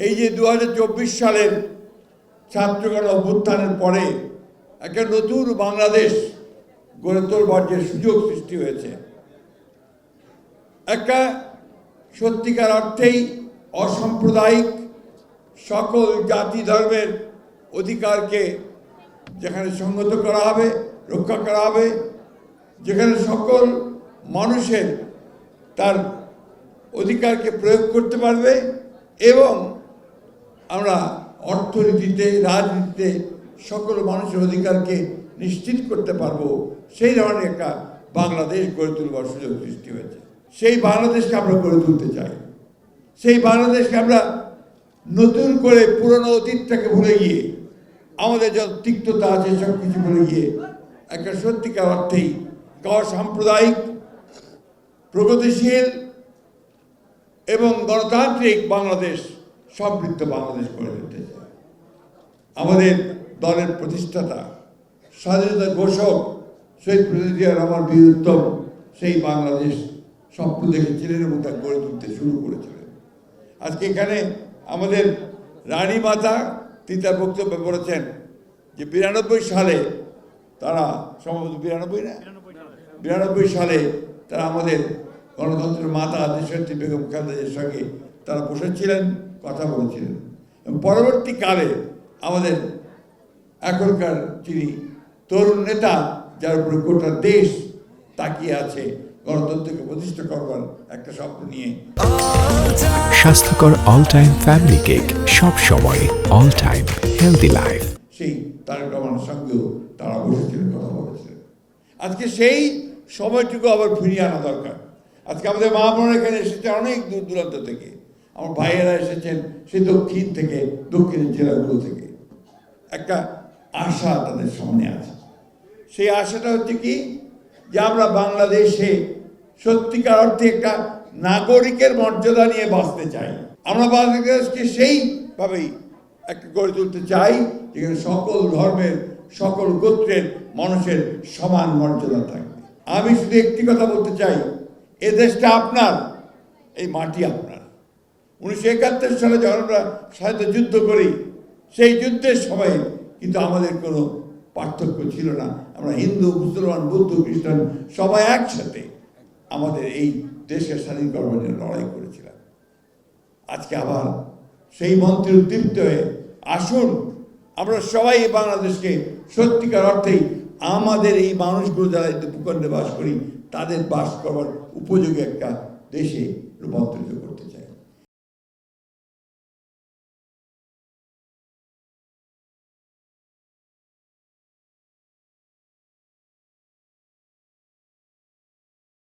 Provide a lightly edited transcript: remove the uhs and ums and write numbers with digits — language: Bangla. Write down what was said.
এই যে 2024 সালের ছাত্রগণ অভ্যুত্থানের পরে একটা নতুন বাংলাদেশ গড়ে তোলবার যে সুযোগ সৃষ্টি হয়েছে, একটা সত্যিকার অর্থেই অসাম্প্রদায়িক সকল জাতি ধর্মের অধিকারকে যেখানে সংহত করা হবে, রক্ষা করা হবে, যেখানে সকল মানুষের তার অধিকারকে প্রয়োগ করতে পারবে এবং আমরা অর্থনীতিতে, রাজনীতিতে সকল মানুষের অধিকারকে নিশ্চিত করতে পারবো, সেই ধরনের একটা বাংলাদেশ গড়ে তোলবার সুযোগ সৃষ্টি হয়েছে। সেই বাংলাদেশকে আমরা গড়ে তুলতে চাই। সেই বাংলাদেশকে আমরা নতুন করে পুরনো অতীতটাকে ভুলে গিয়ে, আমাদের যত তিক্ততা আছে সব কিছু ভুলে গিয়ে একটা সত্যিকার অর্থেই অসাম্প্রদায়িক, প্রগতিশীল এবং গণতান্ত্রিক বাংলাদেশ, সমৃদ্ধ বাংলাদেশ গড়ে তুলতে চাই। আমাদের দলের প্রতিষ্ঠাতা, স্বাধীনতা ঘোষক শহীদ প্রেসিডেন্ট জিয়া রহমান বীর উত্তম সেই বাংলাদেশ স্বপ্ন দেখেছিলেন এবং তা গড়ে তুলতে শুরু করেছিলেন। আজকে এখানে আমাদের রানী মাতা তিতার বক্তব্য বলেছেন যে 92 সালে তারা, সম্ভবত 92 সালে তারা আমাদের গণতন্ত্রের মাতা দেশনেত্রী বেগম খালেদার সঙ্গে তারা বসেছিলেন, কথা বলেছিলেন এবং পরবর্তীকালে আমাদের এখনকার যিনি তরুণ নেতা, যার উপরে গোটা দেশ তাকিয়ে আছে গণতন্ত্রকে প্রতিষ্ঠা করবার একটা স্বপ্ন নিয়ে। স্বাস্থ্যকর অল টাইম ফ্যামিলি কেক, সব সময় অল টাইম হেলদি লাইফ। সেই তারেক রহমানের সঙ্গেও তারা বসেছিলেন, কথা বলেছিলেন। আজকে সেই সময়টুকু আবার ফিরিয়ে আনা দরকার। আজকে আমাদের মা বোনেরা এখানে এসেছে অনেক দূর দূরান্ত থেকে, আমার ভাইয়েরা এসেছেন সেই দক্ষিণ থেকে, দক্ষিণের জেলাগুলো থেকে। একটা আশা তাদের সামনে আছে। সেই আশাটা হচ্ছে কি, যে আমরা বাংলাদেশে সত্যিকার অর্থে একটা নাগরিকের মর্যাদা নিয়ে বাঁচতে চাই। আমরা বাংলাদেশকে সেইভাবেই একটা গড়ে তুলতে চাই যেখানে সকল ধর্মের, সকল গোত্রের মানুষের সমান মর্যাদা থাকবে। আমি শুধু একটি কথা বলতে চাই, এ দেশটা আপনার, এই মাটি আপনার। 1971 সালে যখন আমরা স্বাধীনতা যুদ্ধ করি, সেই যুদ্ধের সময় কিন্তু আমাদের কোনো পার্থক্য ছিল না। আমরা হিন্দু, মুসলমান, বৌদ্ধ, খ্রিস্টান সবাই একসাথে আমাদের এই দেশের স্বাধীন করবার জন্য লড়াই করেছিলাম। আজকে আবার সেই মন্ত্রে উদ্দীপ্ত হয়ে আসুন আমরা সবাই এই বাংলাদেশকে সত্যিকার অর্থেই আমাদের এই মানুষগুলো যারা ভূখণ্ডে বাস করি তাদের বাস করবার উপযোগী একটা দেশে রূপান্তরিত